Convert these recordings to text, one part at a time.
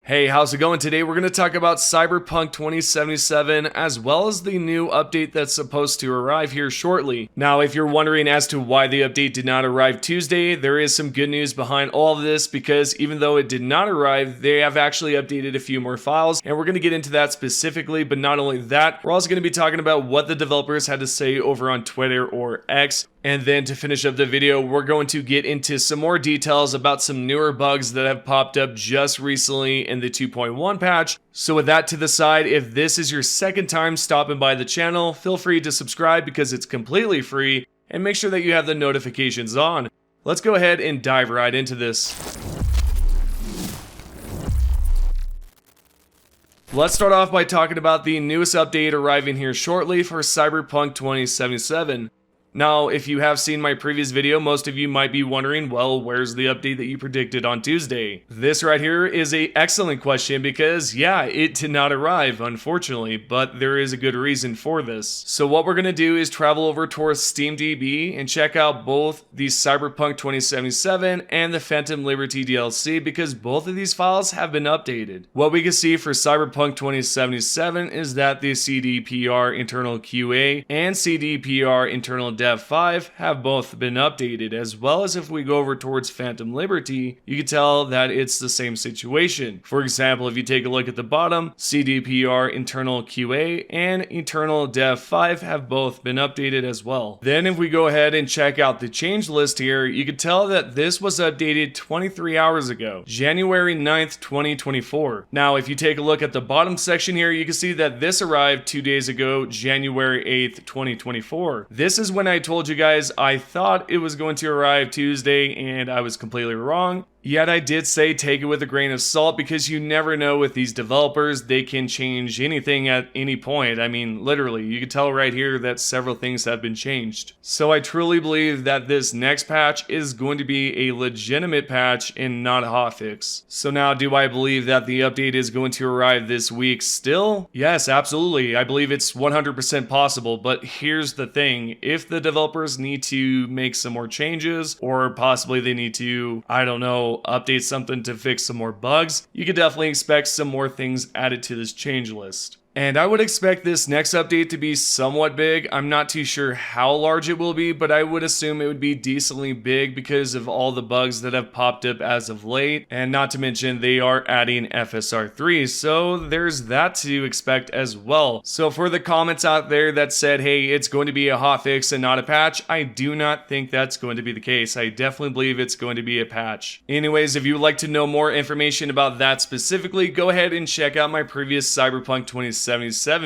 Hey, how's it going? Today we're going to talk about Cyberpunk 2077 as well as the new update that's supposed to arrive here shortly. Now, if you're wondering as to why the update did not arrive Tuesday, there is some good news behind all of this because even though it did not arrive, they have actually updated a few more files and we're going to get into that specifically. But not only that, we're also going to be talking about what the developers had to say over on Twitter or X. And then to finish up the video, we're going to get into some more details about some newer bugs that have popped up just recently in the 2.1 patch. So with that to the side, if this is your second time stopping by the channel, feel free to subscribe because it's completely free and make sure that you have the notifications on. Let's go ahead and dive right into this. Let's start off by talking about the newest update arriving here shortly for Cyberpunk 2077. Now, if you have seen my previous video, most of you might be wondering, well, where's the update that you predicted on Tuesday? This right here is an excellent question because, yeah, it did not arrive, unfortunately, but there is a good reason for this. So what we're going to do is travel over towards SteamDB and check out both the Cyberpunk 2077 and the Phantom Liberty DLC because both of these files have been updated. What we can see for Cyberpunk 2077 is that the CDPR internal QA and CDPR internal Dev 5 have both been updated, as well as if we go over towards Phantom Liberty, you can tell that it's the same situation. For example, if you take a look at the bottom, CDPR internal QA and internal Dev 5 have both been updated as well. Then if we go ahead and check out the change list here, you can tell that this was updated 23 hours ago, January 9th, 2024. Now, if you take a look at the bottom section here, you can see that this arrived 2 days ago, January 8th, 2024. This is when I told you guys I thought it was going to arrive Tuesday and I was completely wrong. Yet I did say take it with a grain of salt because you never know with these developers, they can change anything at any point. I mean, literally, you can tell right here that several things have been changed. So I truly believe that this next patch is going to be a legitimate patch and not a hotfix. So now, do I believe that the update is going to arrive this week still? Yes, absolutely. I believe it's 100% possible, but here's the thing. If the developers need to make some more changes, or possibly they need to, I don't know, update something to fix some more bugs, you could definitely expect some more things added to this change list. And I would expect this next update to be somewhat big. I'm not too sure how large it will be, but I would assume it would be decently big because of all the bugs that have popped up as of late. And not to mention they are adding FSR3, so there's that to expect as well. So for the comments out there that said, hey, it's going to be a hotfix and not a patch, I do not think that's going to be the case. I definitely believe it's going to be a patch. Anyways, if you would like to know more information about that specifically, go ahead and check out my previous Cyberpunk 2077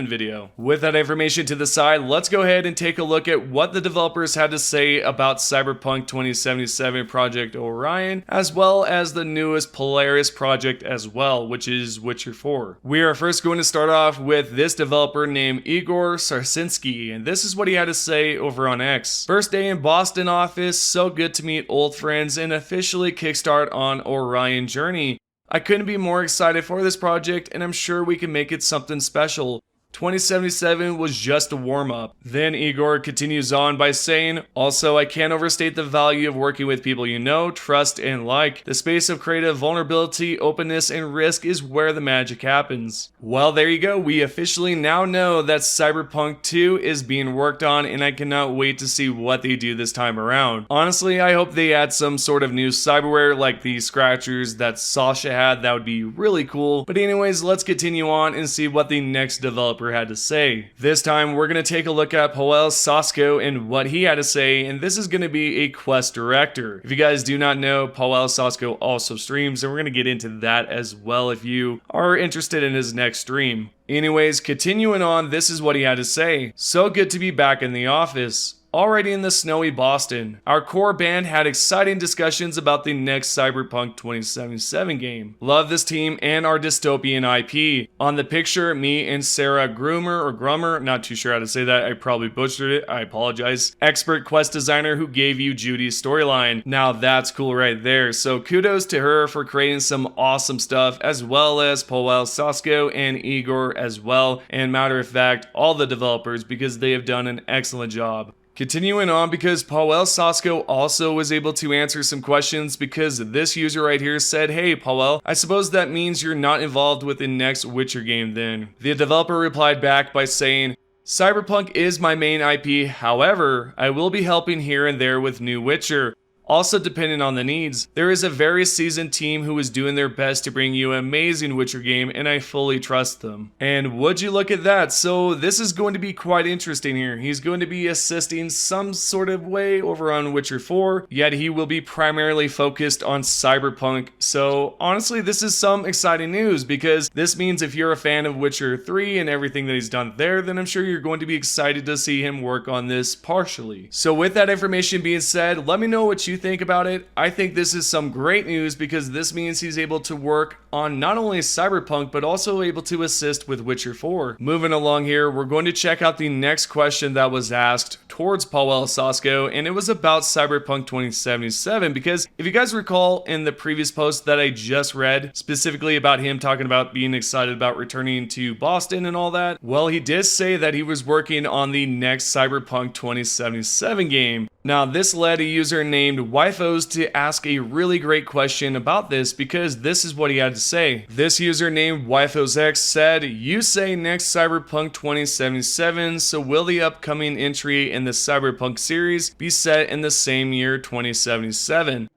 video. With that information to the side, let's go ahead and take a look at what the developers had to say about Cyberpunk 2077 Project Orion, as well as the newest Polaris project as well, which is Witcher 4. We are first going to start off with this developer named Igor Sarsinski, and this is what he had to say over on X. First day in Boston office, so good to meet old friends and officially kickstart on Orion journey. I couldn't be more excited for this project and I'm sure we can make it something special. 2077 was just a warm-up. Then Igor continues on by saying, also, I can't overstate the value of working with people you know, trust, and like. The space of creative vulnerability, openness, and risk is where the magic happens. Well, there you go. We officially now know that Cyberpunk 2 is being worked on, and I cannot wait to see what they do this time around. Honestly, I hope they add some sort of new cyberware like the scratchers that Sasha had. That would be really cool. But anyways, let's continue on and see what the next developer had to say. This time we're going to take a look at Powell Sasko and what he had to say, and this is going to be a quest director. If you guys do not know, Powell Sasko also streams, and we're going to get into that as well if you are interested in his next stream. Anyways, continuing on, this is what he had to say. So good to be back in the office. Already in the snowy Boston, our core band had exciting discussions about the next Cyberpunk 2077 game. Love this team and our dystopian IP. On the picture, me and Sarah Grummer, not too sure how to say that, I probably butchered it, I apologize. Expert quest designer who gave you Judy's storyline. Now that's cool right there, so kudos to her for creating some awesome stuff, as well as Powell Sasko and Igor as well, and matter of fact, all the developers because they have done an excellent job. Continuing on, because Powell Sasko also was able to answer some questions, because this user right here said, "Hey Powell, I suppose that means you're not involved with the next Witcher game then." The developer replied back by saying, "Cyberpunk is my main IP, however, I will be helping here and there with new Witcher. Also depending on the needs. There is a very seasoned team who is doing their best to bring you an amazing Witcher game, and I fully trust them." And would you look at that? So this is going to be quite interesting here. He's going to be assisting some sort of way over on Witcher 4, yet he will be primarily focused on Cyberpunk. So honestly, this is some exciting news, because this means if you're a fan of Witcher 3 and everything that he's done there, then I'm sure you're going to be excited to see him work on this partially. So with that information being said, let me know what you think about it. I think this is some great news, because this means he's able to work on not only Cyberpunk but also able to assist with Witcher 4. Moving along here, we're going to check out the next question that was asked towards Powell Sasko, and it was about Cyberpunk 2077, because if you guys recall in the previous post that I just read, specifically about him talking about being excited about returning to Boston and all that, well, he did say that he was working on the next Cyberpunk 2077 game. Now, this led a user named Wifos to ask a really great question about this, because this is what he had to say. This user named WifosX said, "You say next Cyberpunk 2077, so will the upcoming entry in the Cyberpunk series be set in the same year 2077?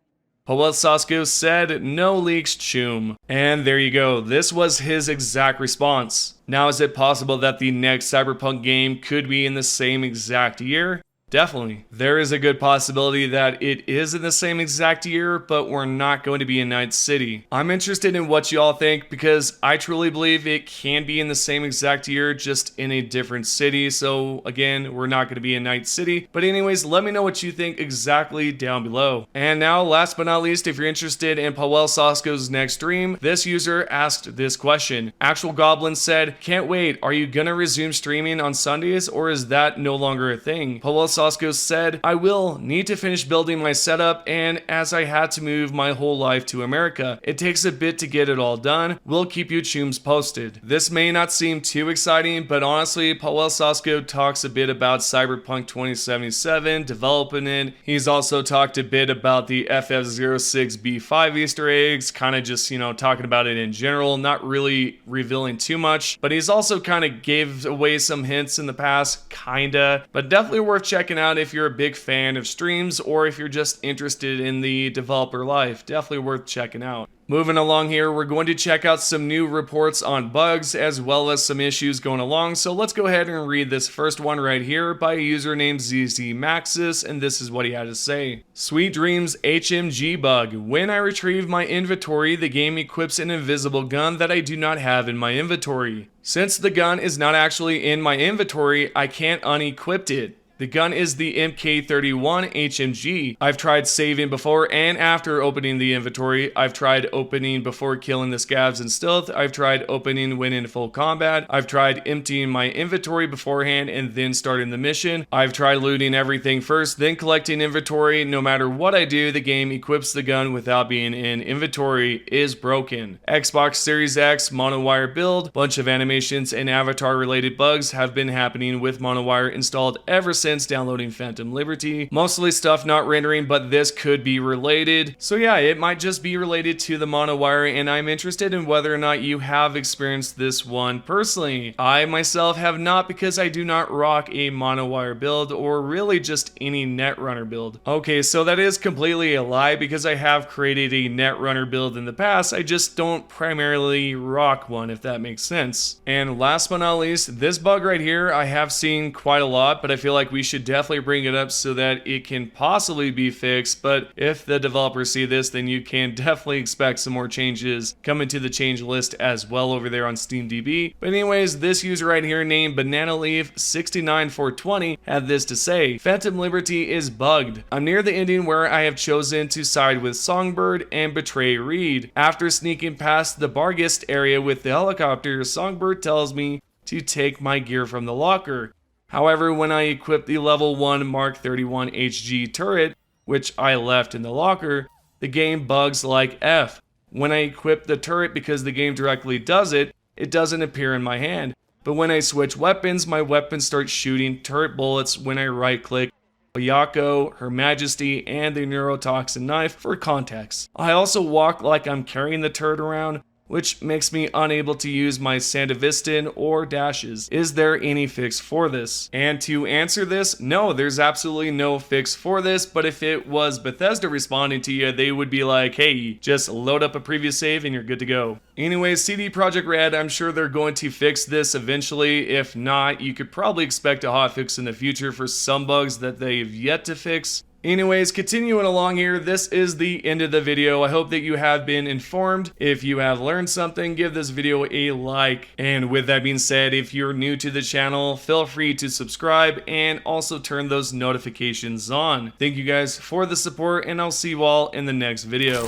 Powell Sasko said, "No leaks, chum." And there you go. This was his exact response. Now, is it possible that the next Cyberpunk game could be in the same exact year? Definitely. There is a good possibility that it is in the same exact year, but we're not going to be in Night City. I'm interested in what y'all think, because I truly believe it can be in the same exact year, just in a different city. So again, we're not going to be in Night City. But anyways, let me know what you think exactly down below. And now, last but not least, if you're interested in Powell Sasko's next stream, this user asked this question. Actual Goblin said, "Can't wait. Are you gonna resume streaming on Sundays, or is that no longer a thing?" Powell Sasko said, "I will need to finish building my setup, and as I had to move my whole life to America, it takes a bit to get it all done. We'll keep you chums posted." This may not seem too exciting, but honestly, Powell Sasko talks a bit about Cyberpunk 2077, developing it. He's also talked a bit about the FF06B5 Easter eggs, kind of just, talking about it in general, not really revealing too much, but he's also kind of gave away some hints in the past, kinda, but definitely worth checking out if you're a big fan of streams, or if you're just interested in the developer life. Definitely worth checking out. Moving along here, we're going to check out some new reports on bugs as well as some issues going along. So let's go ahead and read this first one right here by a user named ZZMaxis, and this is what he had to say. "Sweet Dreams HMG bug. When I retrieve my inventory, the game equips an invisible gun that I do not have in my inventory. Since the gun is not actually in my inventory, I can't unequip it. The gun is the MK31 HMG. I've tried saving before and after opening the inventory. I've tried opening before killing the scavs in stealth. I've tried opening when in full combat. I've tried emptying my inventory beforehand and then starting the mission. I've tried looting everything first, then collecting inventory. No matter what I do, the game equips the gun without being in inventory. Is broken. Xbox Series X monowire build. Bunch of animations and avatar related bugs have been happening with monowire installed ever since downloading Phantom Liberty. Mostly stuff not rendering, but this could be related. So yeah, it might just be related to the monowire, and I'm interested in whether or not you have experienced this one personally. I myself have not, because I do not rock a monowire build, or really just any Netrunner build. Okay, so that is completely a lie, because I have created a Netrunner build in the past. I just don't primarily rock one, if that makes sense. And last but not least, this bug right here I have seen quite a lot, but I feel like we should definitely bring it up so that it can possibly be fixed. But if the developers see this, then you can definitely expect some more changes coming to the change list as well over there on SteamDB. But anyways, this user right here named BananaLeaf69420 had this to say: "Phantom Liberty is bugged. I'm near the ending where I have chosen to side with Songbird and betray Reed. After sneaking past the Bargist area with the helicopter, Songbird tells me to take my gear from the locker. However, when I equip the level 1 Mark 31 HG turret, which I left in the locker, the game bugs like F. When I equip the turret, because the game directly does it, it doesn't appear in my hand. But when I switch weapons, my weapon starts shooting turret bullets when I right click Oyako, Her Majesty, and the neurotoxin knife for context. I also walk like I'm carrying the turret around, which makes me unable to use my Sandevistan or dashes. Is there any fix for this? And to answer this, no, there's absolutely no fix for this, but if it was Bethesda responding to you, they would be like, hey, just load up a previous save and you're good to go. Anyways, CDProjektRed, I'm sure they're going to fix this eventually. If not, you could probably expect a hotfix in the future for some bugs that they've yet to fix. Anyways, continuing along here, this is the end of the video. I hope that you have been informed. If you have learned something, give this video a like. And with that being said, if you're new to the channel, feel free to subscribe and also turn those notifications on. Thank you guys for the support, and I'll see you all in the next video.